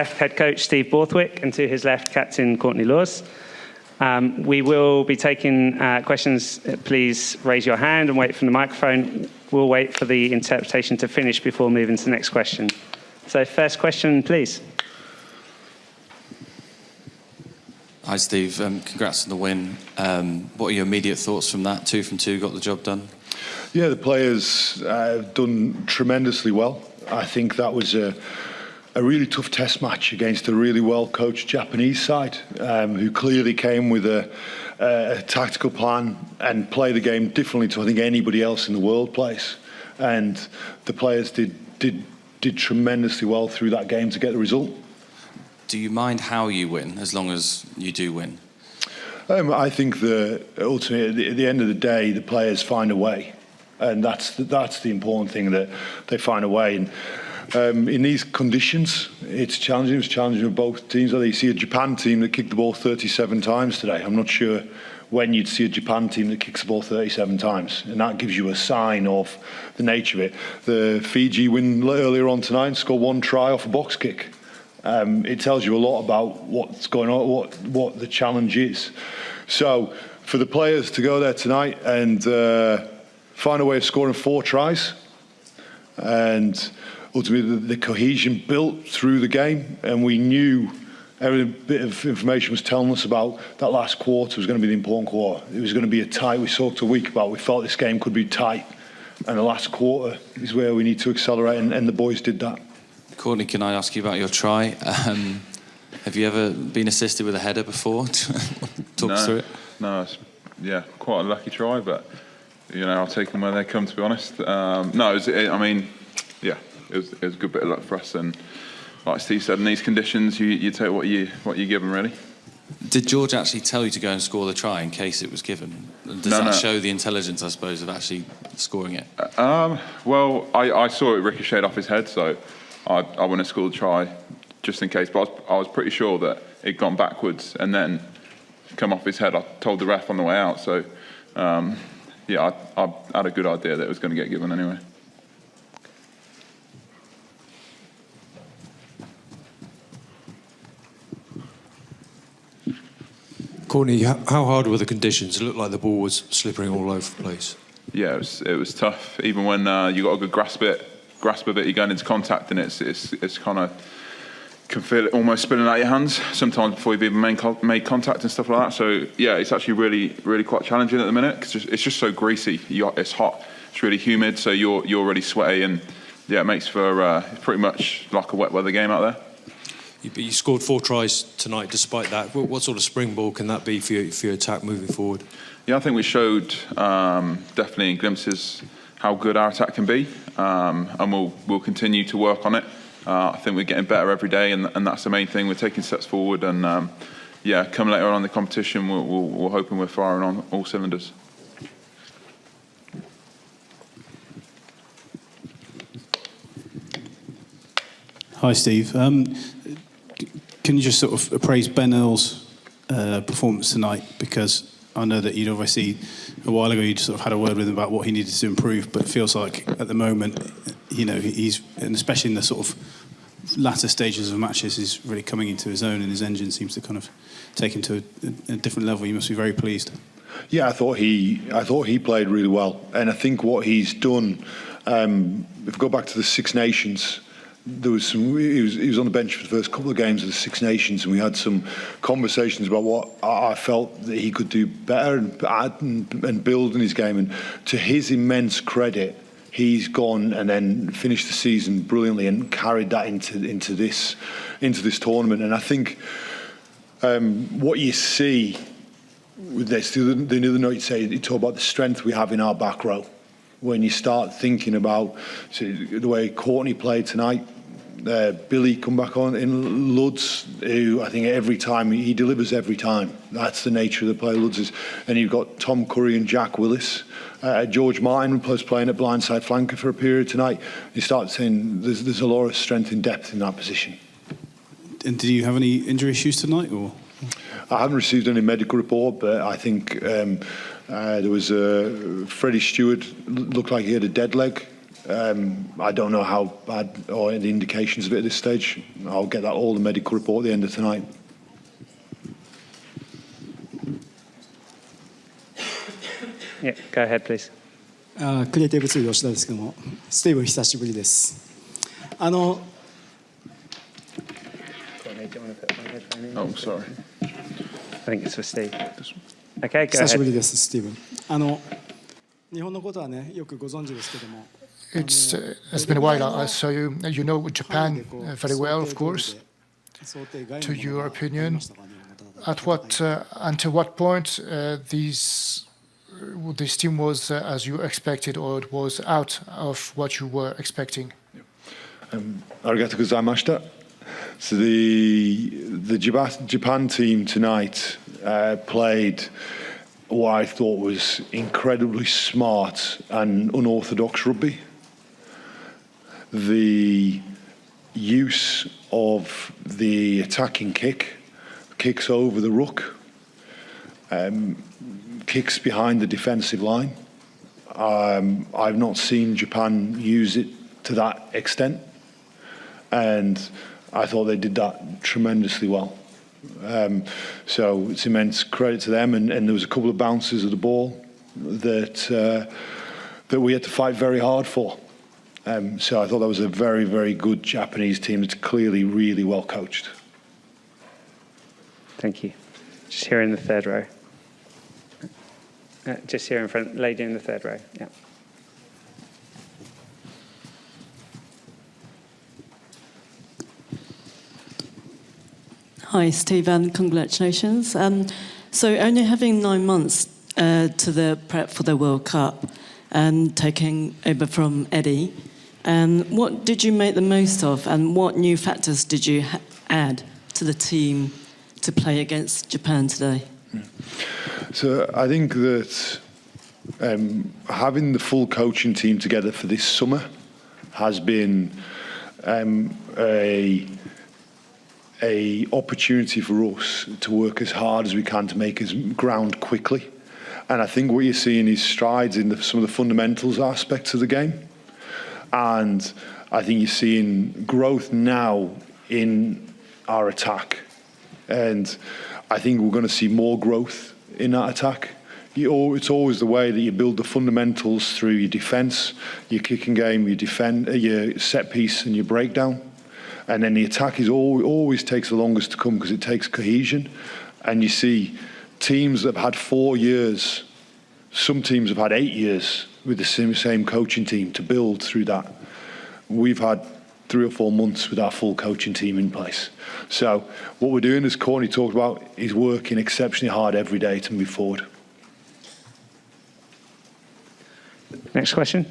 left, head coach Steve Borthwick, and to his left, captain Courtney Laws. We will be taking questions. Please raise your hand and wait for the microphone. We'll wait for the interpretation to finish before moving to the next question. So first question, please. Hi, Steve. Congrats on the win. What are your immediate thoughts from that? 2 from 2, got the job done? Yeah, the players have done tremendously well. I think that was a really tough test match against a really well-coached Japanese side who clearly came with a tactical plan and play the game differently to I think anybody else in the world plays. And the players did tremendously well through that game to get the result. Do you mind how you win, as long as you do win? I think ultimately, at the end of the day, the players find a way. And that's the important thing, that they find a way. And in these conditions, it's challenging. It was challenging for both teams. You see a Japan team that kicked the ball 37 times today. I'm not sure when you'd see a Japan team that kicks the ball 37 times. And that gives you a sign of the nature of it. The Fiji win earlier on tonight and scored 1 try off a box kick. It tells you a lot about what's going on, what the challenge is. So for the players to go there tonight and find a way of scoring 4 tries, and ultimately the cohesion built through the game, and we knew every bit of information was telling us about that last quarter was going to be the important quarter. It was going to be a tight, we talked a week about, we felt this game could be tight, and the last quarter is where we need to accelerate, and the boys did that. Courtney, can I ask you about your try? Have you ever been assisted with a header before? Talk us through it. No, it's, quite a lucky try, but I'll take them where they come, to be honest. It was a good bit of luck for us, and like Steve said, in these conditions, you take what you give them, really. Did George actually tell you to go and score the try in case it was given? Does that show the intelligence, I suppose, of actually scoring it? Well, I saw it ricocheted off his head, so I wouldn't have scored the try just in case. But I was pretty sure that it'd gone backwards and then come off his head. I told the ref on the way out, so I had a good idea that it was going to get given anyway. Courtney, how hard were the conditions? It looked like the ball was slippering all over the place. Yeah, it was tough. Even when you got a good grasp of it, you're going into contact, and it's kind of can feel it almost spilling out your hands sometimes before you've even made contact and stuff like that. So yeah, it's actually really, really quite challenging at the minute because it's just so greasy. It's hot, it's really humid, so you're really sweaty, and yeah, it makes for pretty much like a wet weather game out there. You scored 4 tries tonight despite that. What sort of springboard can that be for your attack moving forward? Yeah, I think we showed definitely in glimpses how good our attack can be, and we'll continue to work on it. I think we're getting better every day, and that's the main thing. We're taking steps forward, and come later on in the competition, we're hoping we're firing on all cylinders. Hi, Steve. Can you just sort of appraise Ben Earl's performance tonight? Because I know that you'd obviously, a while ago, you'd sort of had a word with him about what he needed to improve, but it feels like at the moment, he's, and especially in the sort of latter stages of matches, he's really coming into his own, and his engine seems to kind of take him to a different level. You must be very pleased. Yeah, I thought he played really well, and I think what he's done. If we go back to the Six Nations, there was some. He was on the bench for the first couple of games of the Six Nations, and we had some conversations about what I felt that he could do better and add and build in his game. And to his immense credit, he's gone and then finished the season brilliantly and carried that into this tournament. And I think what you see with this, the other night, you talk about the strength we have in our back row. When you start thinking about the way Courtney played tonight, Billy come back on in Ludz, who I think every time he delivers every time. That's the nature of the play, Ludz is. And you've got Tom Curry and Jack Willis. George Martin was playing at blindside flanker for a period tonight. You start saying there's a lot of strength and depth in that position. And did you have any injury issues tonight, or? I haven't received any medical report, but I think there was Freddie Stewart looked like he had a dead leg I don't know how bad or the indications of it at this stage. I'll get that all the medical report at the end of tonight. Yeah, go ahead, please. クリエイティブ2吉田ですけども、スティーブン久しぶりです。Oh, sorry. I think it's for Steve. Okay, go 久しぶり ahead. です、スティーブン。日本のことはね、よくご存知ですけども。It's been a while, so you know Japan very well, of course. To your opinion, until what point this team was as you expected, or it was out of what you were expecting? Arigato gozaimashita. So the Japan team tonight played what I thought was incredibly smart and unorthodox rugby. The use of the attacking kicks over the ruck, kicks behind the defensive line. I've not seen Japan use it to that extent, and I thought they did that tremendously well. So it's immense credit to them, and there was a couple of bounces of the ball that we had to fight very hard for. So I thought that was a very, very good Japanese team that's clearly really well coached. Thank you. Just here in the third row. Just here in front, lady in the third row. Yeah. Hi, Stephen. Congratulations. So only having 9 months to the prep for the World Cup and taking over from Eddie, what did you make the most of, and what new factors did you add to the team to play against Japan today? So I think that having the full coaching team together for this summer has been a opportunity for us to work as hard as we can to make us ground quickly. And I think what you're seeing is strides in some of the fundamentals aspects of the game. And I think you're seeing growth now in our attack. And I think we're going to see more growth in that attack. It's always the way that you build the fundamentals through your defence, your kicking game, your set piece and your breakdown. And then the attack always takes the longest to come because it takes cohesion. And you see teams that have had 4 years, some teams have had 8 years with the same coaching team to build through that. We've had 3 or 4 months with our full coaching team in place. So what we're doing, as Courtney talked about, is working exceptionally hard every day to move forward. Next question.